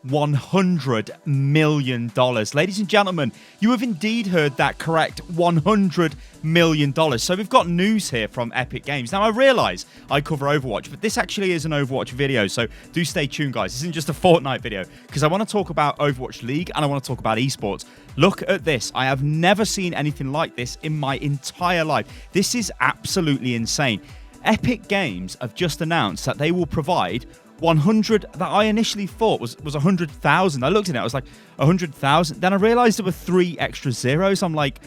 $100 million. Ladies and gentlemen, you have indeed heard that correct. $100 million. So we've got news here from Epic Games. Now, I realise I cover Overwatch, but this actually is an Overwatch video, so do stay tuned, guys. This isn't just a Fortnite video, because I want to talk about Overwatch League and I want to talk about esports. Look at this. I have never seen anything like this in my entire life. This is absolutely insane. Epic Games have just announced that they will provide 100 that I initially thought was 100,000. I looked at it, I was like 100,000. Then I realized there were 3 extra zeros. I'm like,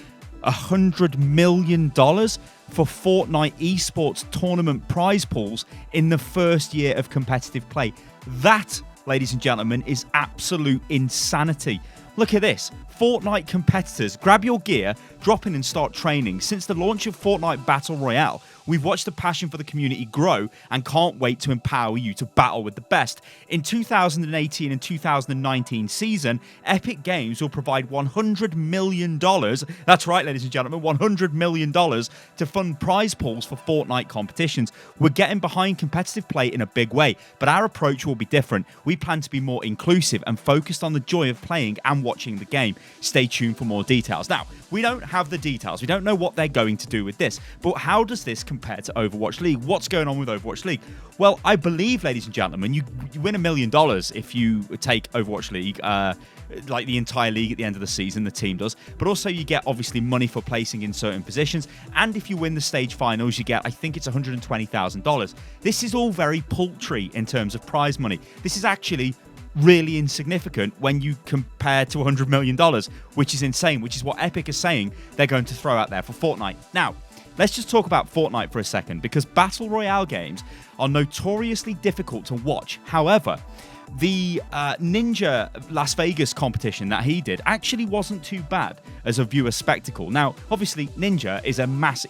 $100 million for Fortnite esports tournament prize pools in the first year of competitive play. That, ladies and gentlemen, is absolute insanity. Look at this. Fortnite competitors, grab your gear, drop in and start training. Since the launch of Fortnite Battle Royale, we've watched the passion for the community grow and can't wait to empower you to battle with the best. In 2018 and 2019 season, Epic Games will provide $100 million, that's right, ladies and gentlemen, $100 million to fund prize pools for Fortnite competitions. We're getting behind competitive play in a big way, but our approach will be different. We plan to be more inclusive and focused on the joy of playing and watching the game. Stay tuned for more details. Now, we don't have the details. We don't know what they're going to do with this, but how does this compare to Overwatch League? What's going on with Overwatch League? Well, I believe, ladies and gentlemen, you win $1 million if you take Overwatch League, like the entire league at the end of the season, the team does, but also you get obviously money for placing in certain positions, and if you win the stage finals, you get, I think it's $120,000. This is all very paltry in terms of prize money. This is actually really insignificant when you compare to $100 million, which is insane, which is what Epic is saying they're going to throw out there for Fortnite. Now, let's just talk about Fortnite for a second, because Battle Royale games are notoriously difficult to watch. However, the Ninja Las Vegas competition that he did actually wasn't too bad as a viewer spectacle. Now, obviously, Ninja is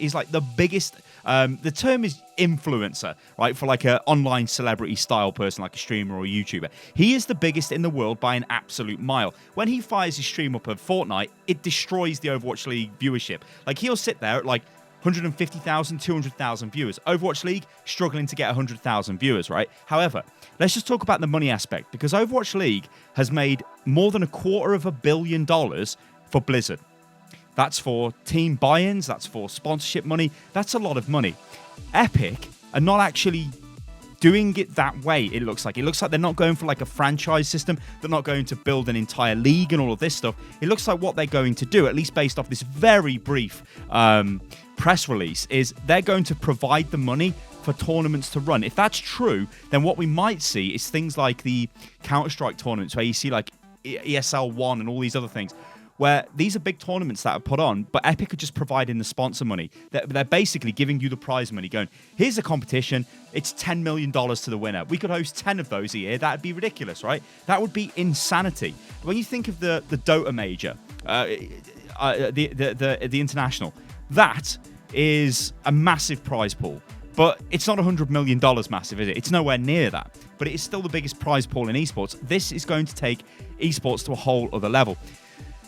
is like the biggest, the term is influencer, right? For like an online celebrity style person, like a streamer or a YouTuber. He is the biggest in the world by an absolute mile. When he fires his stream up of Fortnite, it destroys the Overwatch League viewership. Like, he'll sit there at like 150,000, 200,000 viewers. Overwatch League struggling to get 100,000 viewers, right? However, let's just talk about the money aspect, because Overwatch League has made more than $250 million for Blizzard. That's for team buy-ins, that's for sponsorship money, that's a lot of money. Epic are not actually doing it that way, it looks like. It looks like they're not going for like a franchise system. They're not going to build an entire league and all of this stuff. It looks like what they're going to do, at least based off this very brief press release, is they're going to provide the money for tournaments to run. If that's true, then what we might see is things like the Counter-Strike tournaments, where you see like ESL 1 and all these other things, where these are big tournaments that are put on, but Epic are just providing the sponsor money. They're basically giving you the prize money, going, here's a competition, it's $10 million to the winner. We could host 10 of those a year. That'd be ridiculous, right? That would be insanity. When you think of the Dota Major, the International, that is a massive prize pool. But it's not $100 million massive, is it? It's nowhere near that. But it is still the biggest prize pool in esports. This is going to take esports to a whole other level.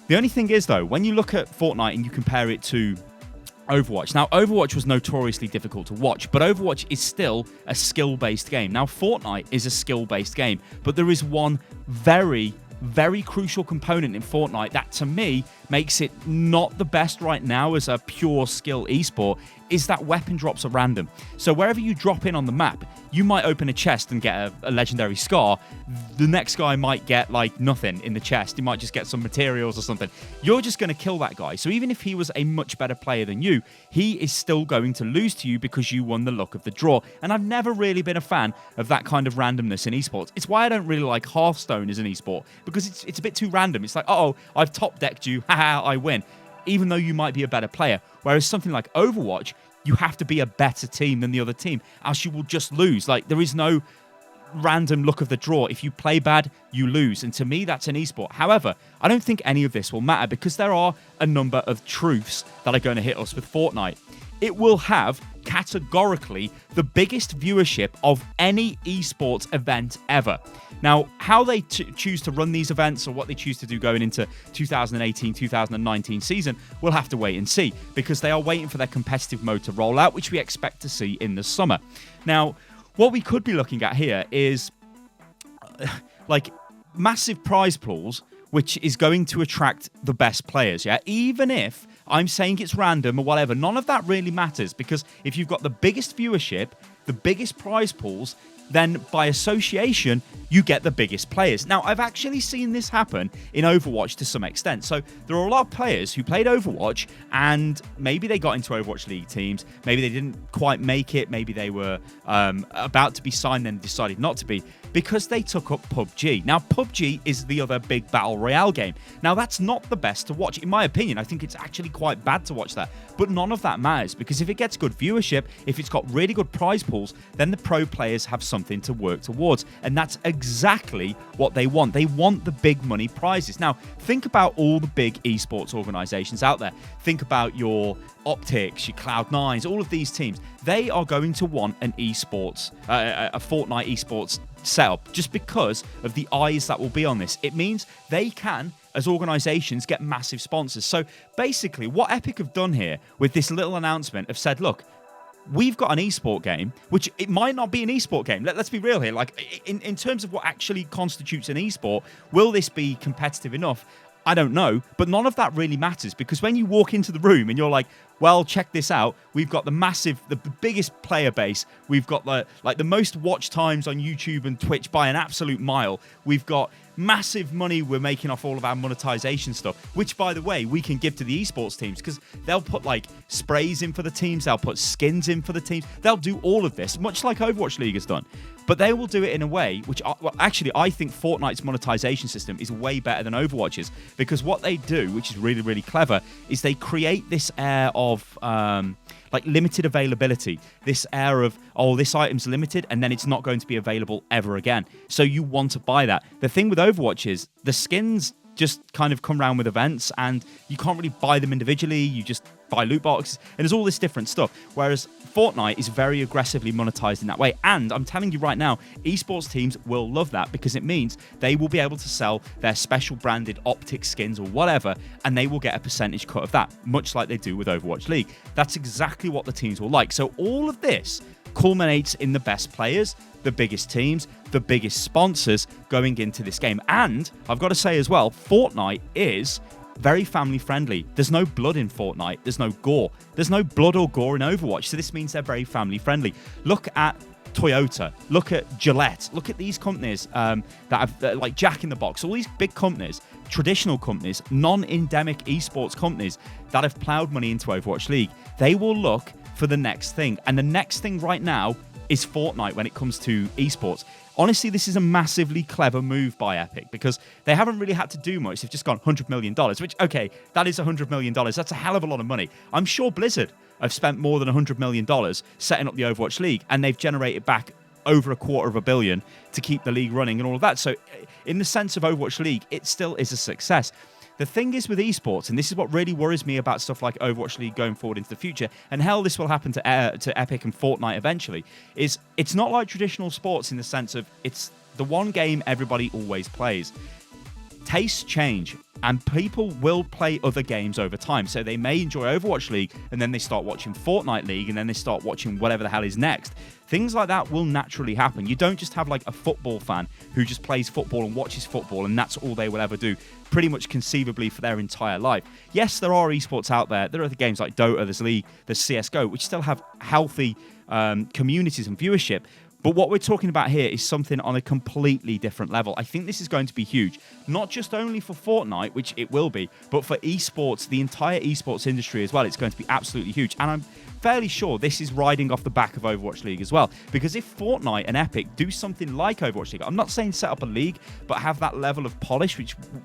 The only thing is, though, when you look at Fortnite and you compare it to Overwatch. Now, Overwatch was notoriously difficult to watch, but Overwatch is still a skill-based game. Now, Fortnite is a skill-based game, but there is one very, very crucial component in Fortnite that, to me, makes it not the best right now as a pure skill esport, is that weapon drops are random. So wherever you drop in on the map, you might open a chest and get a legendary scar. The next guy might get like nothing in the chest. He might just get some materials or something. You're just going to kill that guy. So even if he was a much better player than you, he is still going to lose to you because you won the luck of the draw. And I've never really been a fan of that kind of randomness in esports. It's why I don't really like Hearthstone as an esport, because it's a bit too random. It's like, oh, I've top decked you, haha, I win, even though you might be a better player. Whereas something like Overwatch, you have to be a better team than the other team, else you will just lose. Like, there is no random luck of the draw. If you play bad, you lose. And to me, that's an esport. However, I don't think any of this will matter, because there are a number of truths that are going to hit us with Fortnite. It will have, categorically, the biggest viewership of any esports event ever. Now, how they choose to run these events, or what they choose to do going into 2018-2019 season, we'll have to wait and see, because they are waiting for their competitive mode to roll out, which we expect to see in the summer. Now, what we could be looking at here is, like, massive prize pools, which is going to attract the best players, yeah? Even if I'm saying it's random or whatever, none of that really matters, because if you've got the biggest viewership, the biggest prize pools, then by association, you get the biggest players. Now, I've actually seen this happen in Overwatch to some extent. So there are a lot of players who played Overwatch and maybe they got into Overwatch League teams. Maybe they didn't quite make it. Maybe they were about to be signed and decided not to be, because they took up PUBG. Now, PUBG is the other big battle royale game. Now, that's not the best to watch. In my opinion, I think it's actually quite bad to watch that. But none of that matters, because if it gets good viewership, if it's got really good prize pools, then the pro players have something to work towards. And that's exactly what they want. They want the big money prizes. Now, think about all the big esports organizations out there. Think about your Optics, your Cloud9s, all of these teams. They are going to want an esports, a Fortnite esports setup, just because of the eyes that will be on this. It means they can, as organizations, get massive sponsors. So basically, what Epic have done here with this little announcement have said, look, we've got an esport game, which it might not be an esport game. Let's be real here. Like, in terms of what actually constitutes an esport, will this be competitive enough? I don't know, but none of that really matters, because when you walk into the room and you're like, well, check this out. We've got the biggest player base. We've got the most watch times on YouTube and Twitch by an absolute mile. We've got massive money we're making off all of our monetization stuff, which, by the way, we can give to the esports teams, because they'll put like sprays in for the teams. They'll put skins in for the teams. They'll do all of this, much like Overwatch League has done. But they will do it in a way which, actually, I think Fortnite's monetization system is way better than Overwatch's, because what they do, which is really, really clever, is they create this air of like limited availability, this air of, oh, this item's limited and then it's not going to be available ever again. So you want to buy that. The thing with Overwatch is the skins just kind of come around with events and you can't really buy them individually. You just buy loot boxes and there's all this different stuff. Whereas Fortnite is very aggressively monetized in that way. And I'm telling you right now, esports teams will love that, because it means they will be able to sell their special branded optic skins or whatever, and they will get a percentage cut of that, much like they do with Overwatch League. That's exactly what the teams will like. So all of this culminates in the best players, the biggest teams, the biggest sponsors going into this game. And I've got to say as well, Fortnite is very family friendly. There's no blood in Fortnite. There's no gore. There's no blood or gore in Overwatch. So this means they're very family friendly. Look at Toyota. Look at Gillette. Look at these companies that have, like Jack in the Box. All these big companies, traditional companies, non-endemic esports companies that have plowed money into Overwatch League. They will look for the next thing. And the next thing right now is Fortnite when it comes to esports. Honestly, this is a massively clever move by Epic, because they haven't really had to do much. They've just gone $100 million, which, okay, that is $100 million. That's a hell of a lot of money. I'm sure Blizzard have spent more than $100 million setting up the Overwatch League, and they've generated back over $250 million to keep the league running and all of that. So in the sense of Overwatch League, it still is a success. The thing is with esports, and this is what really worries me about stuff like Overwatch League going forward into the future, and hell, this will happen to Epic and Fortnite eventually, is it's not like traditional sports in the sense of it's the one game everybody always plays. Tastes change, and people will play other games over time. So they may enjoy Overwatch League, and then they start watching Fortnite League, and then they start watching whatever the hell is next. Things like that will naturally happen. You don't just have like a football fan who just plays football and watches football, and that's all they will ever do, pretty much conceivably for their entire life. Yes, there are esports out there. There are the games like Dota, there's League, there's CSGO, which still have healthy communities and viewership. But what we're talking about here is something on a completely different level. I think this is going to be huge, not just only for Fortnite, which it will be, but for esports, the entire esports industry as well. It's going to be absolutely huge. And I'm fairly sure this is riding off the back of Overwatch League as well. Because if Fortnite and Epic do something like Overwatch League, I'm not saying set up a league, but have that level of polish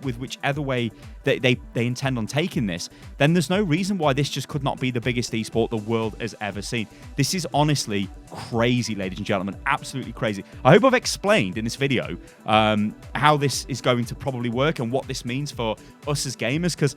with whichever way they intend on taking this, then there's no reason why this just could not be the biggest esport the world has ever seen. This is honestly crazy, ladies and gentlemen. Absolutely crazy. I hope I've explained in this video how this is going to probably work and what this means for us as gamers, because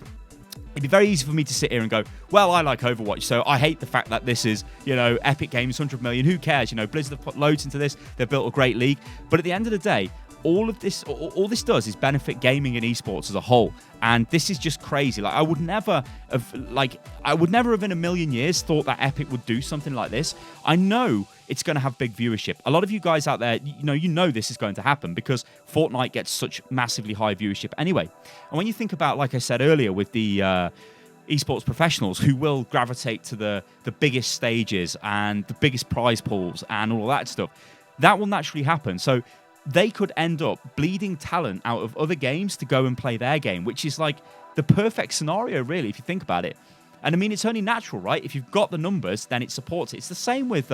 it'd be very easy for me to sit here and go, well, I like Overwatch, so I hate the fact that this is, Epic Games, 100 million, who cares? Blizzard have put loads into this, they've built a great league. But at the end of the day, all of this, all this does is benefit gaming and esports as a whole. And this is just crazy. Like, I would never have in a million years thought that Epic would do something like this. I know it's going to have big viewership. A lot of you guys out there, you know this is going to happen because Fortnite gets such massively high viewership anyway. And when you think about, like I said earlier, with the esports professionals who will gravitate to the biggest stages and the biggest prize pools and all that stuff, that will naturally happen. So they could end up bleeding talent out of other games to go and play their game, which is like the perfect scenario, really, if you think about it. And I mean, it's only natural, right? If you've got the numbers, then it supports it. It's the same with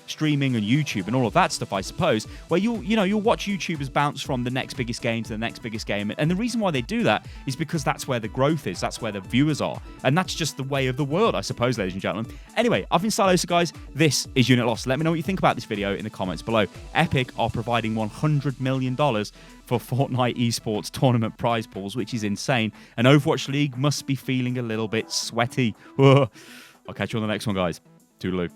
streaming and YouTube and all of that stuff, I suppose, where you'll watch YouTubers bounce from the next biggest game to the next biggest game. And the reason why they do that is because that's where the growth is. That's where the viewers are. And that's just the way of the world, I suppose, ladies and gentlemen. Anyway, I've been Silosa, guys. This is Unit Lost. Let me know what you think about this video in the comments below. Epic are providing $100 million for Fortnite esports tournament prize pools, which is insane. And Overwatch League must be feeling a little bit sweaty. I'll catch you on the next one, guys. Toodaloo.